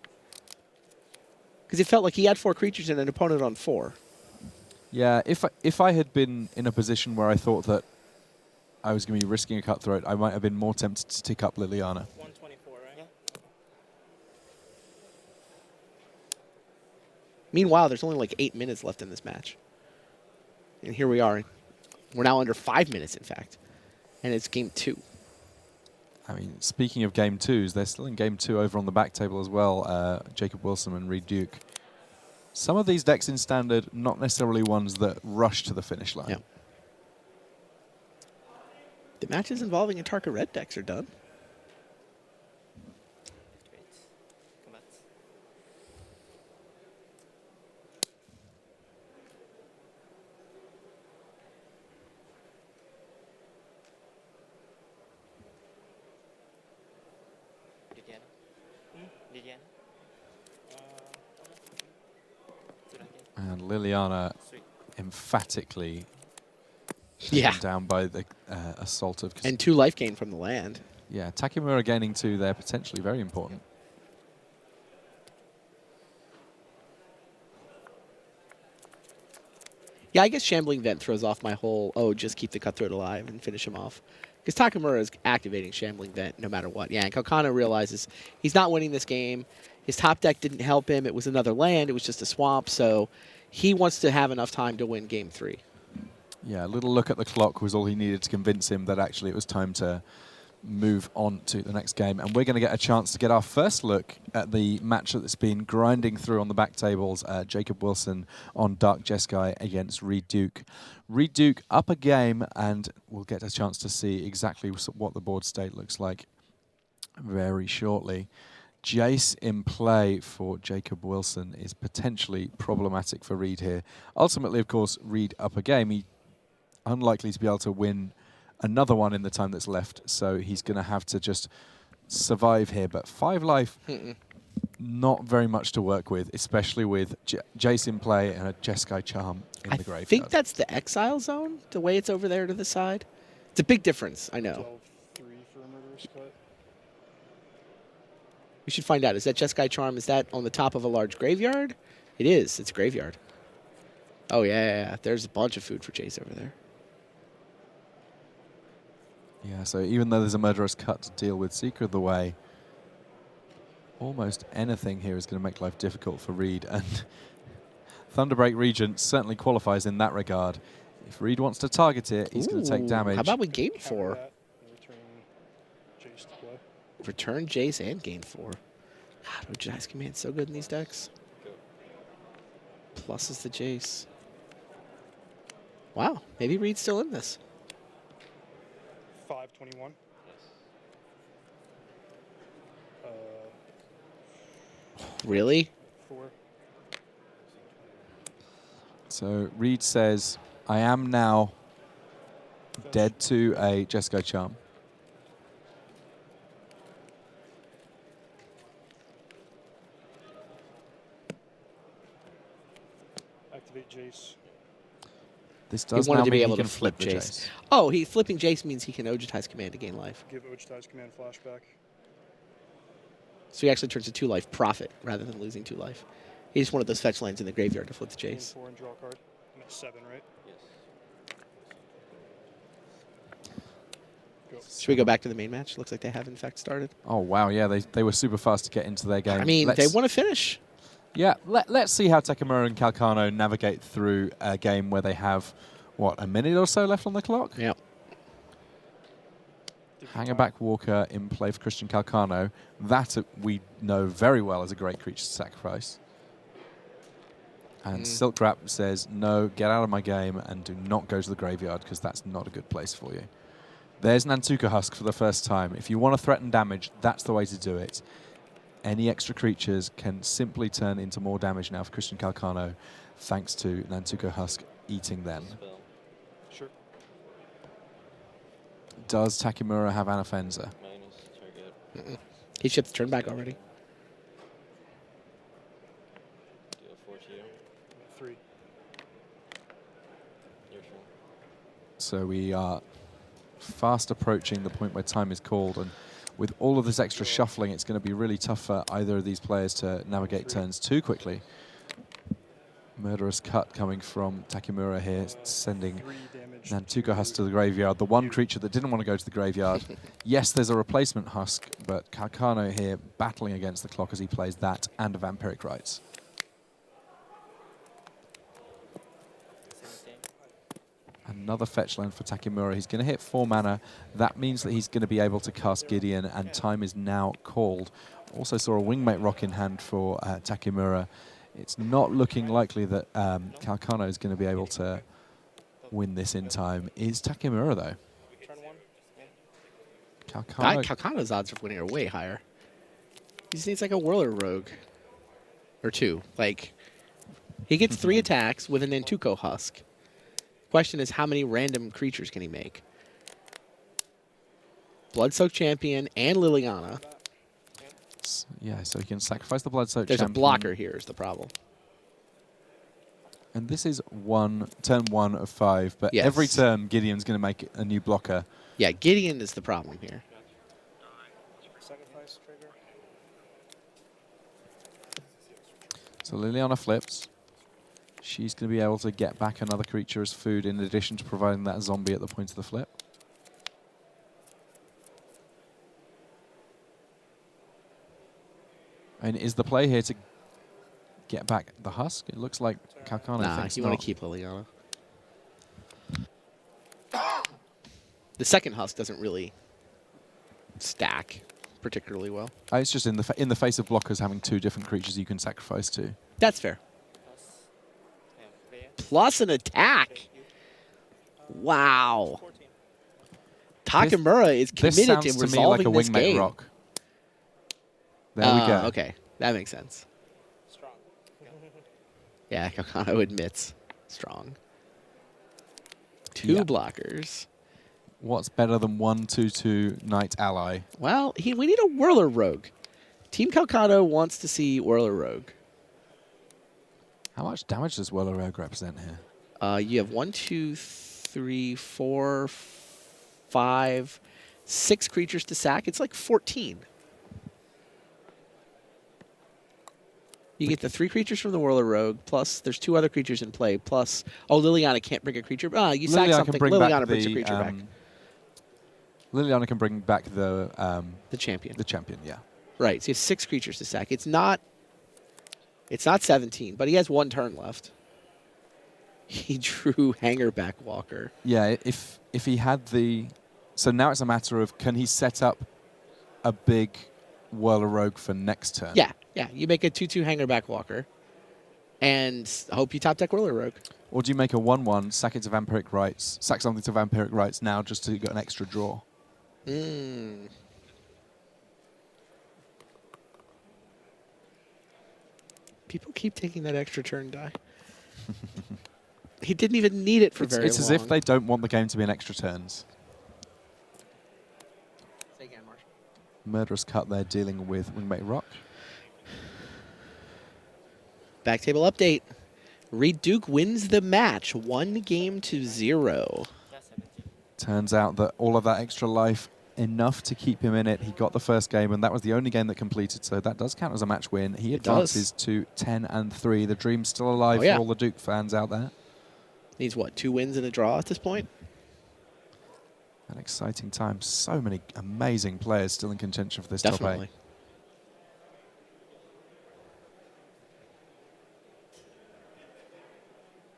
Because it felt like he had 4 creatures and an opponent on 4. yeah, if I had been in a position where I thought that I was going to be risking a cutthroat, I might have been more tempted to tick up Liliana. 124, right? Yeah. Meanwhile, there's only like 8 minutes left in this match. And here we are. We're now under 5 minutes, in fact. And it's game 2. I mean, speaking of game 2s, they're still in game 2 over on the back table as well, Jacob Wilson and Reed Duke. Some of these decks in Standard, not necessarily ones that rush to the finish line. Yeah. The matches involving Antarctica Red decks are done. Great. Combat. Liliana. Liliana. Dragon. And Liliana 3. emphatically Yeah. down by the assault of... And 2 life gain from the land. yeah, Takimura gaining 2 there, potentially very important. Yeah, I guess Shambling Vent throws off my whole, just keep the Cutthroat alive and finish him off. Because Takimura is activating Shambling Vent no matter what. Yeah, and Calcano realizes he's not winning this game. His top deck didn't help him. It was another land. It was just a swamp. So he wants to have enough time to win game 3. Yeah, a little look at the clock was all he needed to convince him that actually it was time to move on to the next game. And we're going to get a chance to get our first look at the match that's been grinding through on the back tables. Jacob Wilson on Dark Jeskai against Reed Duke. Reed Duke up a game, and we'll get a chance to see exactly what the board state looks like very shortly. Jace in play for Jacob Wilson is potentially problematic for Reed here. Ultimately, of course, Reed up a game. He unlikely to be able to win another one in the time that's left, so he's going to have to just survive here. But 5 life, not very much to work with, especially with Jace in play and a Jeskai Charm in the graveyard. I think that's the Exile Zone, the way it's over there to the side. It's a big difference, I know. 12-3 for a murderous cut. We should find out. Is that Jeskai Charm, is that on the top of a large graveyard? It is. It's a graveyard. Oh, yeah. There's a bunch of food for Jace over there. Yeah, so even though there's a murderous cut to deal with Seeker of the Way, almost anything here is going to make life difficult for Reed. And Thunderbreak Regent certainly qualifies in that regard. If Reed wants to target it, he's going to take damage. How about we gain Counter 4? that and return Jace to play. Return Jace and gain 4. God, Ojai's Command's so good in these decks. Plus is the Jace. Wow, maybe Reed's still in this. 521. Really? 4. So Reed says, I am now dead to a Jeskai Charm. Activate Jace. This does wanted now to be mean able he to can flip the Jace. Oh, flipping Jace means he can Ojai's Command to gain life. Give Ojai's command flashback. So he actually turns a 2 life profit rather than losing 2 life. He just wanted those fetch lands in the graveyard to flip the Gain Jace. 4 and draw a card. I'm at 7, right? Should we go back to the main match? Looks like they have in fact started. Oh, wow, yeah, they were super fast to get into their game. I mean, they want to finish. Yeah, let's see how Takimura and Calcano navigate through a game where they have, what, a minute or so left on the clock? Yeah. Hangerback Walker in play for Christian Calcano. That we know very well is a great creature to sacrifice. And Silk Wrap says, no, get out of my game and do not go to the graveyard because that's not a good place for you. There's Nantuka Husk for the first time. If you want to threaten damage, that's the way to do it. Any extra creatures can simply turn into more damage now for Christian Calcano, thanks to Nantuka Husk eating them. Sure. Does Takimura have Anafenza? He shipped the turn back already. Deal 4 to you. 3. Your turn. So we are fast approaching the point where time is called, and with all of this extra shuffling, it's going to be really tough for either of these players to navigate turns too quickly. Murderous Cut coming from Takimura here, sending 3 damage. Nantuka Husk to the graveyard, the one creature that didn't want to go to the graveyard. Yes, there's a replacement Husk, but Calcano here battling against the clock as he plays that and a Vampiric Rites. 17. Another fetch land for Takimura. He's going to hit 4 mana. That means that he's going to be able to cast Gideon, and time is now called. Also saw a Wingmate Rock in hand for Takimura. It's not looking likely that Calcano is going to be able to win this in time. Is Takimura, though? Turn 1. Calcano's odds of winning are way higher. He just needs like a Whirler Rogue. Or 2. Like, he gets 3 attacks with an Nantuko Husk. Question is, how many random creatures can he make? Bloodsoaked Champion and Liliana. Yeah, so he can sacrifice the Bloodsoaked There's Champion. a blocker here is the problem. And this is turn 1 of 5, but Yes. every turn Gideon's going to make a new blocker. Yeah, Gideon is the problem here. Sacrifice trigger. So Liliana flips. She's going to be able to get back another creature as food in addition to providing that zombie at the point of the flip. And is the play here to get back the Husk? It looks like Calcano Nah, thinks you not. want to keep Liliana. The second Husk doesn't really stack particularly well. It's just in the face of blockers having 2 different creatures you can sacrifice to. That's fair. Plus. Yeah, player. Plus an attack. Wow. 14. Takimura is This committed sounds to to me resolving like a this Wingmate game. Rock. There we go. Okay, that makes sense. Strong. Yeah, Calcano admits strong. 2 Yeah. blockers. What's better than 1/2/2 Knight Ally? Well, we need a Whirler Rogue. Team Calcano wants to see Whirler Rogue. How much damage does Whirler Rogue represent here? You have 1, 2, 3, 4, 5, 6 creatures to sack. It's like 14. You get the 3 creatures from the Whirler Rogue, plus there's 2 other creatures in play, plus, oh, Liliana can't bring a creature. You sack Liliana something, can bring Liliana back brings a the, creature back. Liliana can bring back the The champion. yeah. Right, so he has 6 creatures to sack. It's not 17, but he has 1 turn left. He drew Hangerback Walker. Yeah, if he had the... So now it's a matter of, can he set up a big Whirler Rogue for next turn? Yeah. You make a 2/2 Hangerback Walker, and hope you top deck Whirler Rogue. Or do you make a 1/1, sack it to Vampiric Rites, sack something to Vampiric Rites now just to get an extra draw? People keep taking that extra turn die. He didn't even need it for very long. It's as if they don't want the game to be an extra turns. Say again, Marshall. Murderous Cut there dealing with Wingmate Rock. Back table update. Reed Duke wins the match, 1-0. Yeah, 17. Turns out that all of that extra life, enough to keep him in it. He got the first game, and that was the only game that completed, so that does count as a match win. He advances to 10-3. The dream's still alive yeah. for all the Duke fans out there. Needs what, 2 wins and a draw at this point? An exciting time. So many amazing players still in contention for this top 8. Definitely.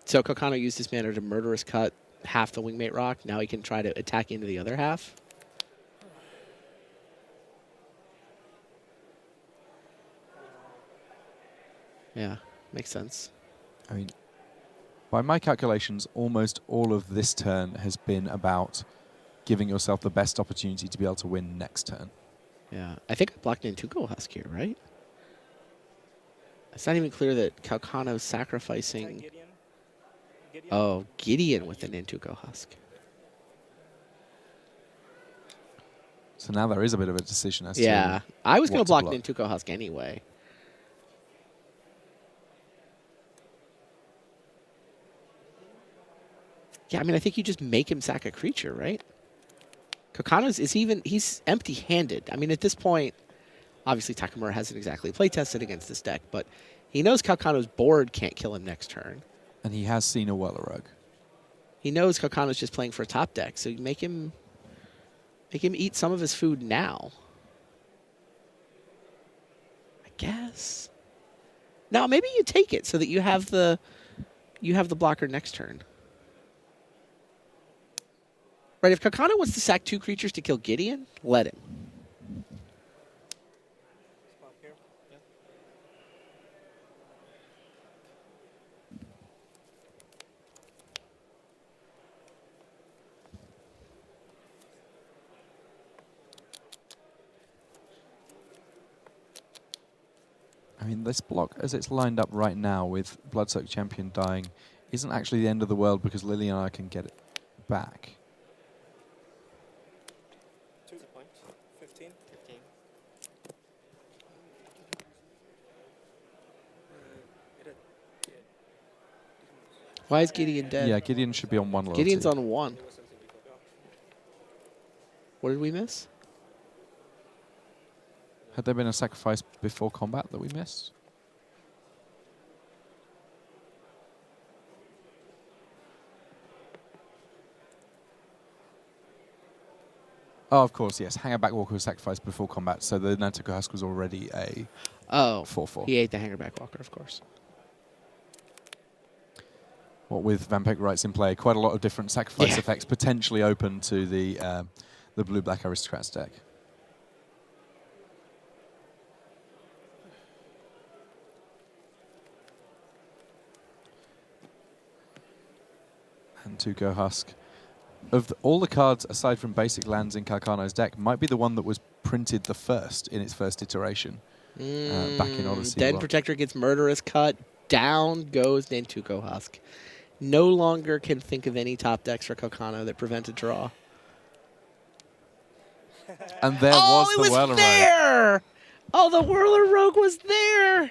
So Calcano used his mana to Murderous Cut half the Wingmate Rock. Now he can try to attack into the other half. Yeah, makes sense. I mean, by my calculations, almost all of this turn has been about giving yourself the best opportunity to be able to win next turn. Yeah, I think I blocked in Tuco Husk here, right? It's not even clear that Calcano's sacrificing. Gideon. Oh, Gideon with an Intuko Husk. So now there is a bit of a decision as Yeah, to I was going what to block block. an Intuko Husk anyway. Yeah, I mean, I think you just make him sack a creature, right? Calcano's he's empty-handed. I mean, at this point, obviously Takimura hasn't exactly play-tested against this deck, but he knows Calcano's board can't kill him next turn. And he has seen a Wellerug. He knows Calcano's just playing for a top deck, so you make him eat some of his food now. I guess. Now maybe you take it so that you have the blocker next turn. Right, if Calcano wants to sack 2 creatures to kill Gideon, let him. Spot here. Yeah. I mean, this block, as it's lined up right now with Bloodsoaked Champion dying, isn't actually the end of the world because Lily and I can get it back. 2 points. 15. 15. Why is Gideon dead? Yeah, Gideon should be on 1 loyalty. Gideon's on 1. What did we miss? Had there been a sacrifice before combat that we missed? Oh, of course, yes. Hangerback Walker was sacrificed before combat, so the Nantuko Husk was already a Oh, 4/4. he ate the Hangerback Walker, of course. What with Vampiric Rites in play, quite a lot of different sacrifice Yeah. effects potentially open to the blue-black Aristocrats deck. And Tuco Husk. Of all the cards, aside from basic lands in Calcano's deck, might be the one that was printed the first in its first iteration. Back in Odyssey. Den 1. Protector gets Murderous Cut. Down goes Nantuko Husk. No longer can think of any top decks for Calcano that prevent a draw. And there Oh, was it the was Whirler Rogue. there! Oh, the Whirler Rogue was there!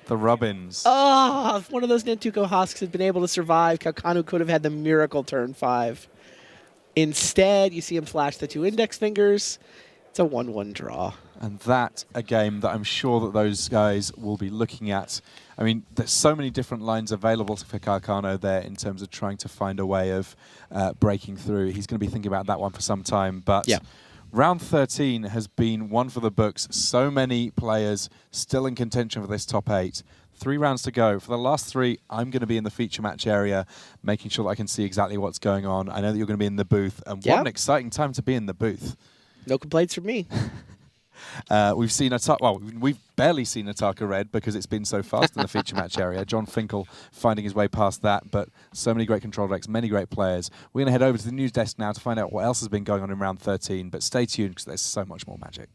The Rubbins. Oh, if one of those Nantuko Husks had been able to survive, Calcano could have had the miracle turn 5. Instead, you see him flash the 2 index fingers. It's a 1-1 draw. And that, a game that I'm sure that those guys will be looking at. I mean, there's so many different lines available for Calcano there in terms of trying to find a way of breaking through. He's going to be thinking about that one for some time. But Yeah. round 13 has been one for the books. So many players still in contention for this top 8. 3 rounds to go. For the last 3, I'm going to be in the feature match area, making sure that I can see exactly what's going on. I know that you're going to be in the booth. And what an exciting time to be in the booth. No complaints from me. We've seen we've barely seen Ataka Red because it's been so fast in the feature match area. John Finkel finding his way past that, but so many great control decks, many great players. We're going to head over to the news desk now to find out what else has been going on in round 13, but stay tuned because there's so much more Magic.